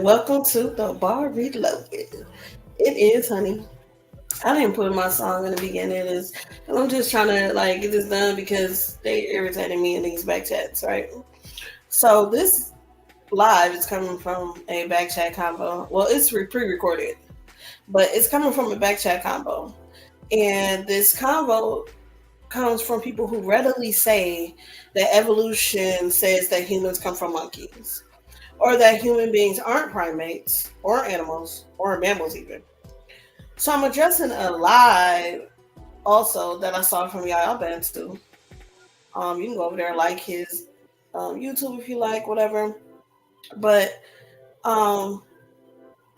welcome to the bar reloaded. It is, honey. I didn't put my song in the beginning of this, and I'm just trying to get this done because they irritated me in these back chats, right? So this live is coming from a back chat combo. Well, it's pre-recorded, but it's coming from a back chat combo, and this combo comes from people who readily say that evolution says that humans come from monkeys, or that human beings aren't primates or animals or mammals even. So I'm addressing a lie also that I saw from Yaya Bantu. You can go over there and like his YouTube if you like, whatever. But um,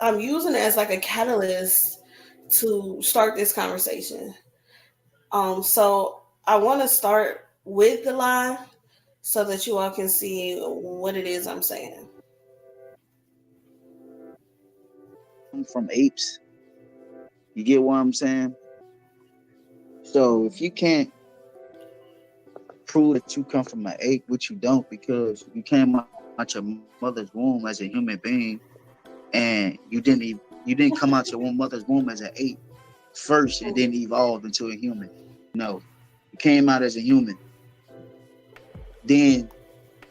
I'm using it as like a catalyst to start this conversation. So I want to start with the lie so that you all can see what it is I'm saying. From apes. You get what I'm saying? So if you can't prove that you come from an ape, which you don't, because you came out your mother's womb as a human being, and you didn't come out your mother's womb as an ape first and then evolve into a human. No, you came out as a human, then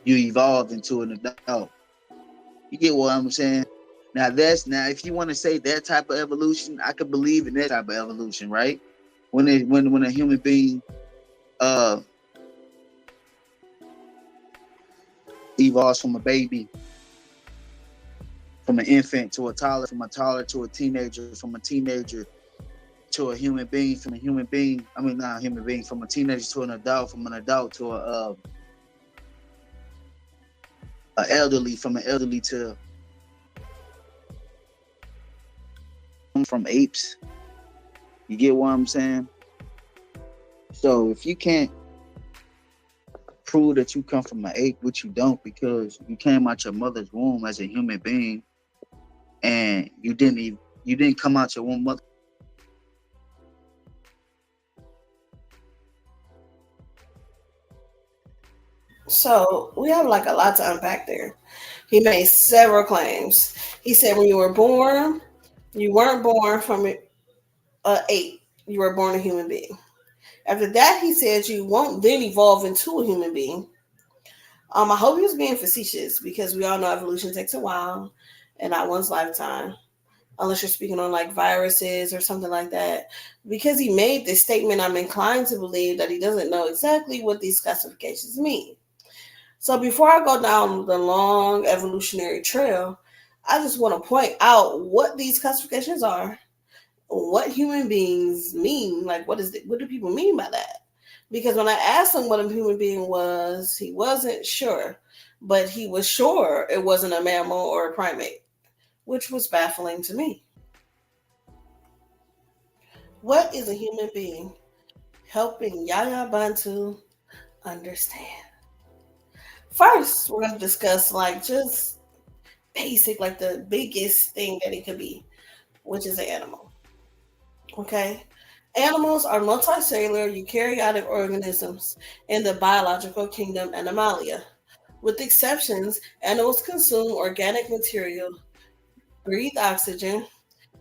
you evolved into an adult. You get what I'm saying? Now if you want to say that type of evolution, I could believe in that type of evolution, right? When a human being uh evolves from a baby, from an infant to a toddler, from a toddler to a teenager, from a teenager to a human being, from a human being, I mean not a human being, from a teenager to an adult, from an adult to a elderly, from an elderly to from apes. You get what I'm saying? So if you can't prove that you come from an ape, which you don't, because you came out your mother's womb as a human being, and you didn't come out your womb mother. So we have like a lot to unpack there. He made several claims. He said when you were born, you weren't born from a ape. You were born a human being. After that, he said you won't then evolve into a human being. I hope he was being facetious because we all know evolution takes a while and not one's lifetime, unless you're speaking on like viruses or something like that. Because he made this statement, I'm inclined to believe that he doesn't know exactly what these classifications mean. So before I go down the long evolutionary trail, I just want to point out what these classifications are, what human beings mean. Like, what do people mean by that? Because when I asked him what a human being was, he wasn't sure, but he was sure it wasn't a mammal or a primate, which was baffling to me. What is a human being? Helping Yaya Bantu understand. First, we're going to discuss like just basic, like the biggest thing that it could be, which is an animal. Okay? Animals are multicellular eukaryotic organisms in the biological kingdom Animalia. With exceptions, animals consume organic material, breathe oxygen,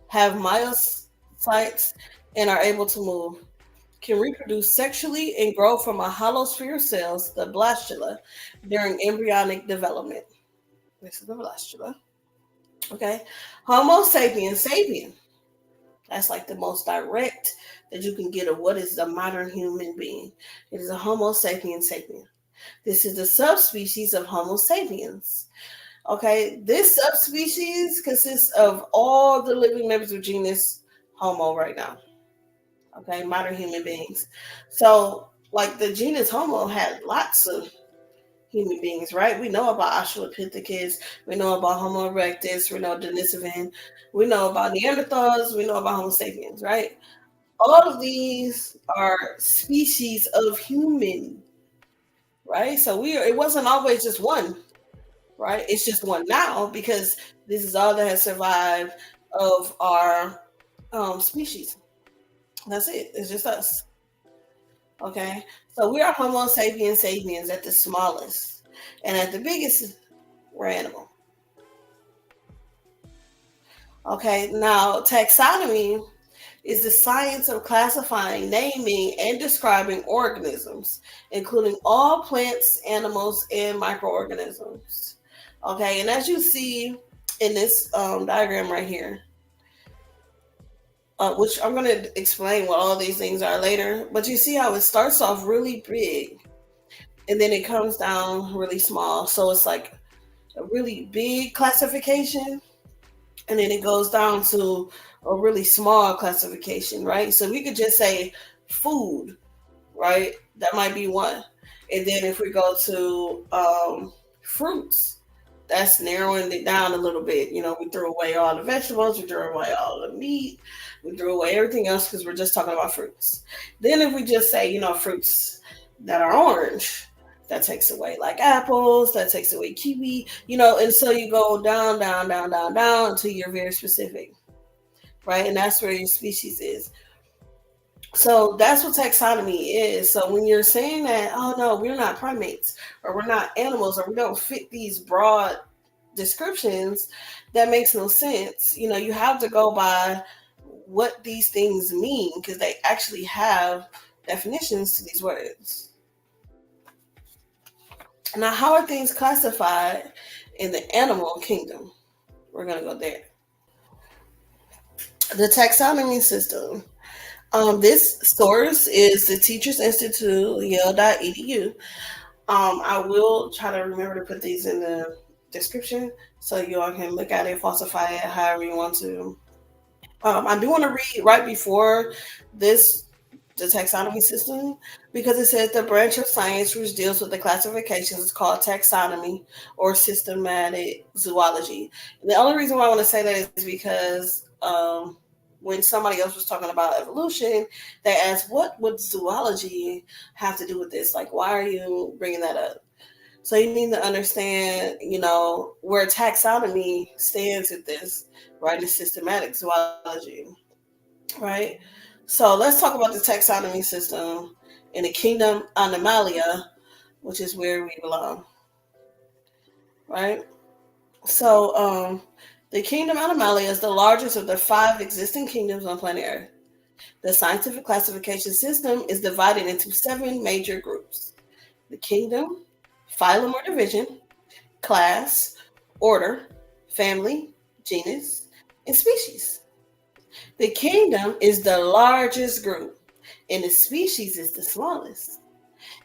have myocytes, and are able to move. Can reproduce sexually and grow from a hollow sphere of cells, the blastula, during embryonic development. This is the blastula. Okay. Homo sapiens sapien. That's like the most direct that you can get of what is a modern human being. It is a Homo sapiens sapien. This is the subspecies of Homo sapiens. Okay, this subspecies consists of all the living members of genus Homo right now. Okay, modern human beings. So, like the genus Homo had lots of human beings, right? We know about Australopithecus, we know about Homo erectus, we know Denisovan, we know about Neanderthals, we know about Homo sapiens, right? All of these are species of human, right? So it wasn't always just one, right? It's just one now because this is all that has survived of our species. That's it. It's just us. Okay. So we are Homo sapiens sapiens at the smallest. And at the biggest, we're animal. Okay, now taxonomy is the science of classifying, naming, and describing organisms, including all plants, animals, and microorganisms. Okay, and as you see in this diagram right here, which I'm going to explain what all these things are later, but you see how it starts off really big and then it comes down really small. So it's like a really big classification and then it goes down to a really small classification, right? So we could just say food, right? That might be one. And then if we go to fruits, that's narrowing it down a little bit. You know, we threw away all the vegetables, we threw away all the meat, we threw away everything else because we're just talking about fruits. Then if we just say, you know, fruits that are orange, that takes away like apples, that takes away kiwi, you know, and so you go down, down, down, down, down until you're very specific, right? And that's where your species is. So that's what taxonomy is. So when you're saying that, oh no, we're not primates or we're not animals or we don't fit these broad descriptions, that makes no sense. You know, you have to go by what these things mean because they actually have definitions to these words. Now, how are things classified in the animal kingdom? We're going to go there. The taxonomy system. This source is the Teachers Institute, Yale.edu. I will try to remember to put these in the description so you all can look at it, falsify it, however you want to. I do want to read right before this the taxonomy system because it says the branch of science which deals with the classifications is called taxonomy or systematic zoology. And the only reason why I want to say that is because when somebody else was talking about evolution, they asked, what would zoology have to do with this? Like, why are you bringing that up? So you need to understand, you know, where taxonomy stands with this, right? It's systematic zoology, right? So let's talk about the taxonomy system in the kingdom Animalia, which is where we belong, right? So the kingdom Animalia is the largest of the 5 existing kingdoms on planet Earth. The scientific classification system is divided into 7 major groups: the kingdom, phylum or division, class, order, family, genus, and species. The kingdom is the largest group, and the species is the smallest.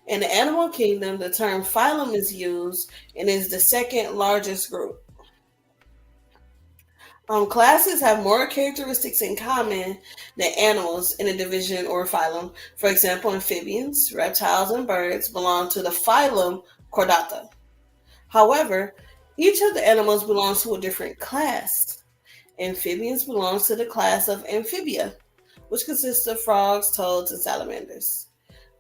In the animal kingdom, the term phylum is used and is the second largest group. Classes have more characteristics in common than animals in a division or phylum. For example, amphibians, reptiles, and birds belong to the phylum Chordata. However, each of the animals belongs to a different class. Amphibians belong to the class of Amphibia, which consists of frogs, toads, and salamanders.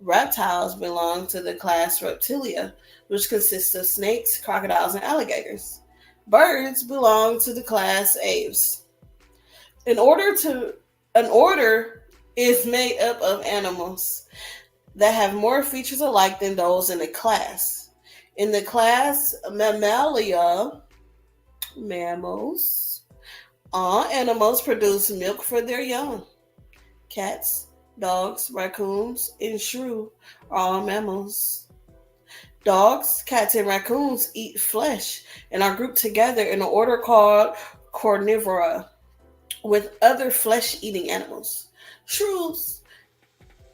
Reptiles belong to the class Reptilia, which consists of snakes, crocodiles, and alligators. Birds belong to the class Aves. An order is made up of animals that have more features alike than those in the class. In the class Mammalia, mammals, all animals produce milk for their young. Cats, dogs, raccoons, and shrew are all mammals. Dogs, cats, and raccoons eat flesh and are grouped together in an order called Carnivora with other flesh-eating animals. Shrews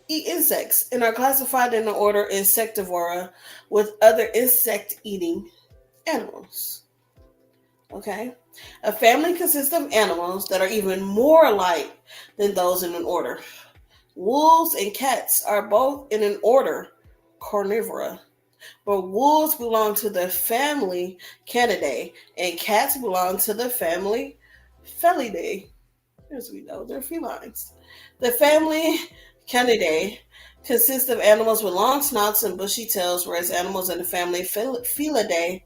eat insects and are classified in the order Insectivora with other insect-eating animals. Okay? A family consists of animals that are even more alike than those in an order. Wolves and cats are both in an order Carnivora, but wolves belong to the family Canidae and cats belong to the family Felidae. As we know, they're felines. The family Canidae consists of animals with long snouts and bushy tails, whereas animals in the family Felidae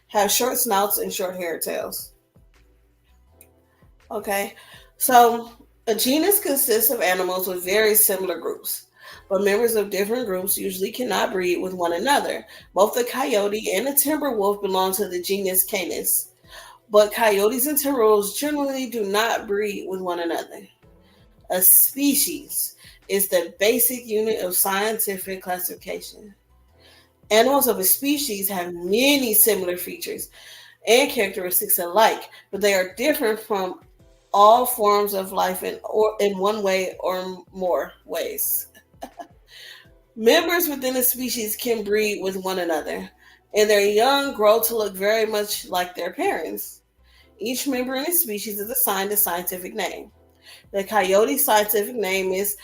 have short snouts and short haired tails. Okay, so a genus consists of animals with very similar groups, but members of different groups usually cannot breed with one another. Both the coyote and the timber wolf belong to the genus Canis, But coyotes and turtles generally do not breed with one another. A species is the basic unit of scientific classification. Animals of a species have many similar features and characteristics alike, but they are different from all forms of life in one way or more ways. Members within a species can breed with one another, and their young grow to look very much like their parents. Each member in a species is assigned a scientific name. The coyote's scientific name is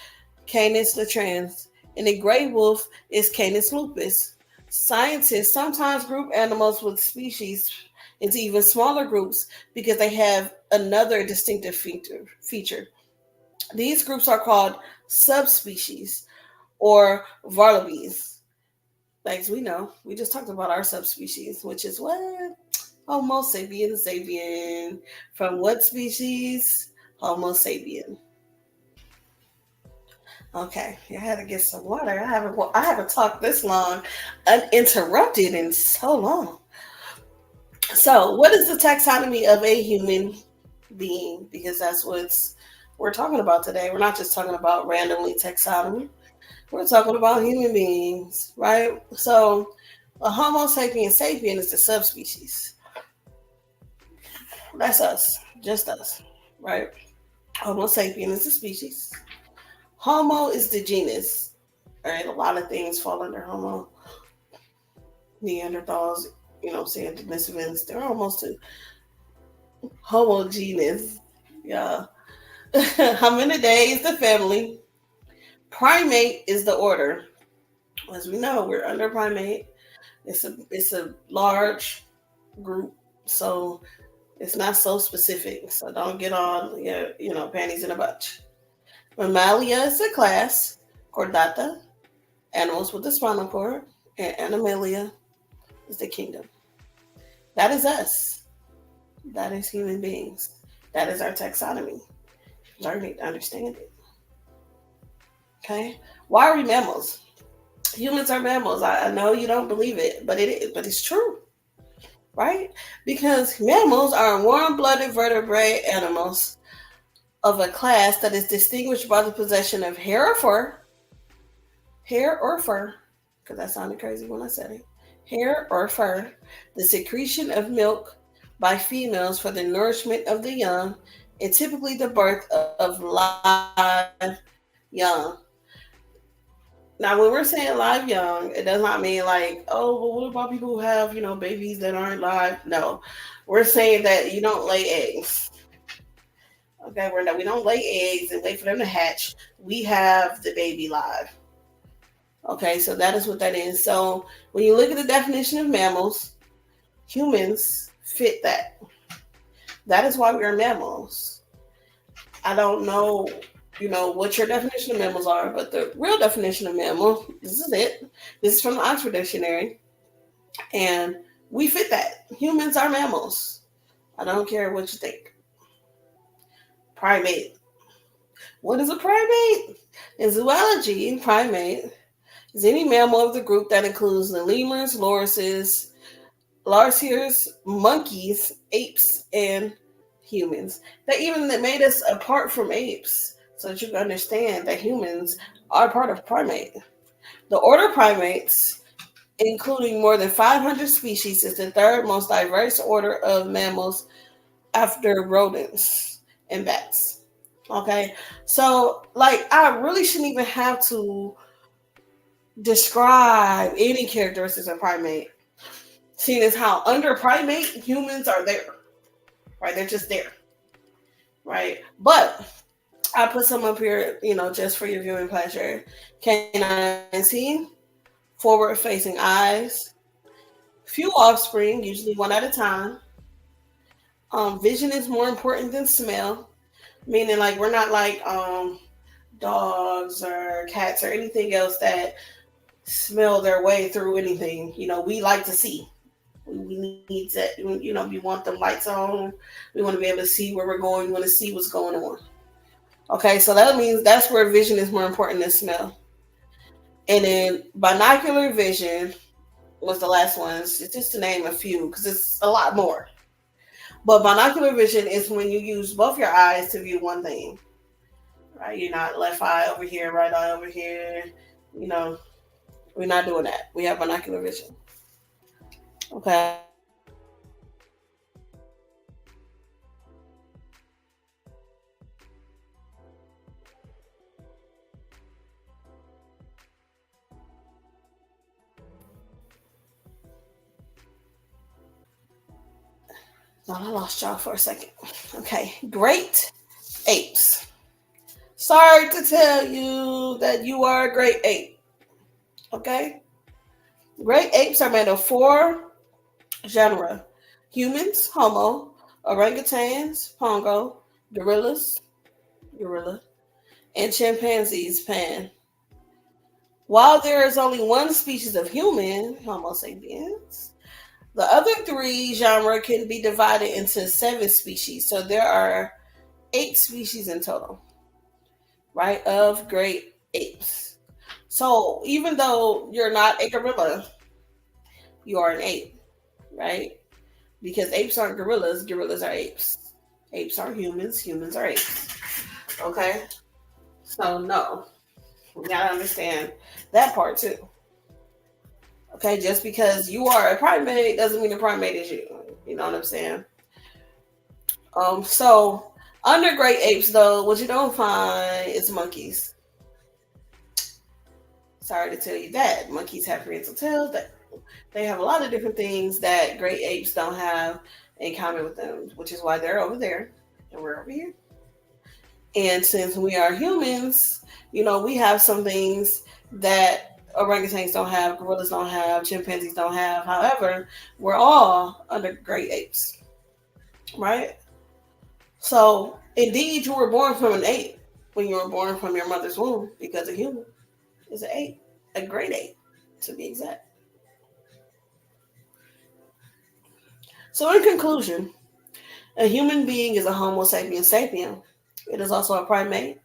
Canis latrans, and the gray wolf is Canis lupus. Scientists sometimes group animals with species into even smaller groups because they have another distinctive feature. These groups are called subspecies or varlobes. Like we know, we just talked about our subspecies, which is what? Homo sapiens sapien. From what species? Homo sapien. Okay, I had to get some water. I haven't talked this long uninterrupted in so long. So, what is the taxonomy of a human being? Because that's what's we're talking about today. We're not just talking about randomly taxonomy. We're talking about human beings, right? So, a Homo sapiens sapien is the subspecies. That's us, just us, right? Homo sapien is the species. Homo is the genus. All right, a lot of things fall under Homo. Neanderthals, saying Denisovans, they're almost to Homo genus. Yeah. Hominidae is the family. Primate is the order. As we know, we're under primate. It's a large group, so it's not so specific. So don't get all panties in a bunch. Mammalia is a class. Chordata, animals with the spinal cord, and Animalia is the kingdom. That is us. That is human beings. That is our taxonomy. Learning to understand it. Okay? Why are we mammals? Humans are mammals. I know you don't believe it, but it's true. Right? Because mammals are warm-blooded vertebrate animals of a class that is distinguished by the possession of hair or fur, because that sounded crazy when I said it, hair or fur, the secretion of milk by females for the nourishment of the young, and typically the birth of live young. Now, when we're saying live young, it does not mean like, oh, well, what about people who have, babies that aren't live? No, we're saying that you don't lay eggs. Okay, we don't lay eggs and wait for them to hatch. We have the baby live. Okay, so that is what that is. So when you look at the definition of mammals, humans fit that. That is why we are mammals. I don't know, what your definition of mammals are, but the real definition of mammal, this is it. This is from the Oxford Dictionary. And we fit that. Humans are mammals. I don't care what you think. Primate. What is a primate? In zoology, primate is any mammal of the group that includes the lemurs, larsirs, monkeys, apes, and humans. They made us apart from apes so that you can understand that humans are part of primate. The order primates, including more than 500 species, is the third most diverse order of mammals after rodents and bats. Okay, so like I really shouldn't even have to describe any characteristics of primate, seeing as how under primate humans are there, right? They're just there, right? But I put some up here, just for your viewing pleasure. Canine teeth, forward-facing eyes, few offspring, usually one at a time. Vision is more important than smell, meaning like we're not like dogs or cats or anything else that smell their way through anything. We like to see. We need to, we want the lights on. We want to be able to see where we're going. We want to see what's going on. Okay, so that means that's where vision is more important than smell. And then binocular vision was the last one. It's just to name a few because it's a lot more. But binocular vision is when you use both your eyes to view one thing, right? You're not left eye over here, right eye over here. You know, we're not doing that. We have binocular vision. Okay. Now I lost y'all for a second. Okay. Great apes. Sorry to tell you that you are a great ape. Okay? Great apes are made of four genera: humans, Homo; orangutans, Pongo; gorillas, gorilla; and chimpanzees, Pan. While there is only one species of human, Homo sapiens, the other three genera can be divided into 7 species. So there are 8 species in total, right, of great apes. So even though you're not a gorilla, you are an ape, right? Because apes aren't gorillas, gorillas are apes. Apes are humans, humans are apes. Okay? So no. We gotta understand that part too. Okay, just because you are a primate doesn't mean a primate is you. You know what I'm saying? So under great apes though, what you don't find is monkeys. Sorry to tell you that. Monkeys have prehensile tails. That they have a lot of different things that great apes don't have in common with them, which is why they're over there and we're over here. And since we are humans, we have some things that orangutans don't have, gorillas don't have, chimpanzees don't have. However, we're all under great apes, right? So, indeed, you were born from an ape when you were born from your mother's womb, because a human is an ape, a great ape, to be exact. So, in conclusion, a human being is a Homo sapiens sapien. It is also a primate,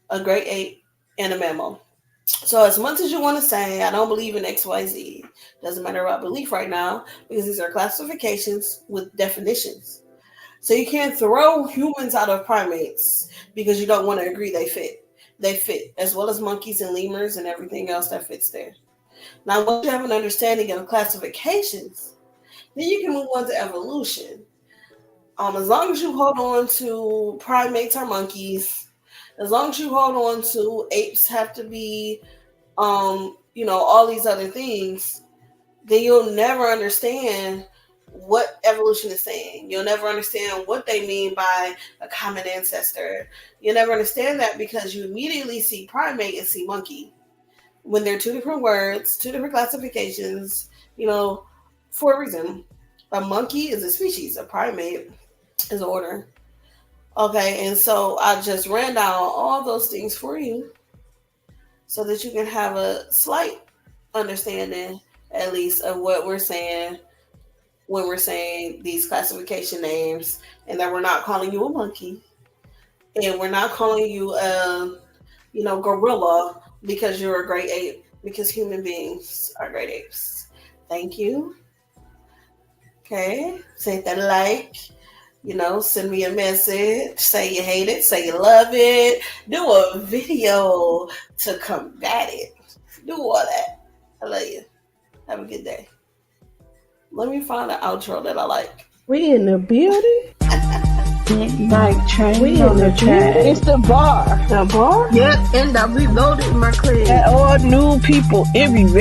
a great ape, and a mammal. So as much as you want to say, I don't believe in XYZ, doesn't matter about belief right now, because these are classifications with definitions. So you can't throw humans out of primates because you don't want to agree they fit. They fit, as well as monkeys and lemurs and everything else that fits there. Now, once you have an understanding of classifications, then you can move on to evolution. As long as you hold on to primates or monkeys, as long as you hold on to apes have to be, all these other things, then you'll never understand what evolution is saying. You'll never understand what they mean by a common ancestor. You'll never understand that because you immediately see primate and see monkey when they're 2 different words, 2 different classifications, for a reason. A monkey is a species, a primate is an order. Okay, and so I just ran down all those things for you so that you can have a slight understanding, at least, of what we're saying when we're saying these classification names, and that we're not calling you a monkey, and we're not calling you a, gorilla because you're a great ape, because human beings are great apes. Thank you. Okay, say that like. Send me a message, say you hate it, say you love it, do a video to combat it. Do all that. I love you. Have a good day. Let me find an outro that I like. We in the building? Like train We on in the the track. building? It's the bar. The bar? Yep, and I reloaded my clip. All new people everywhere.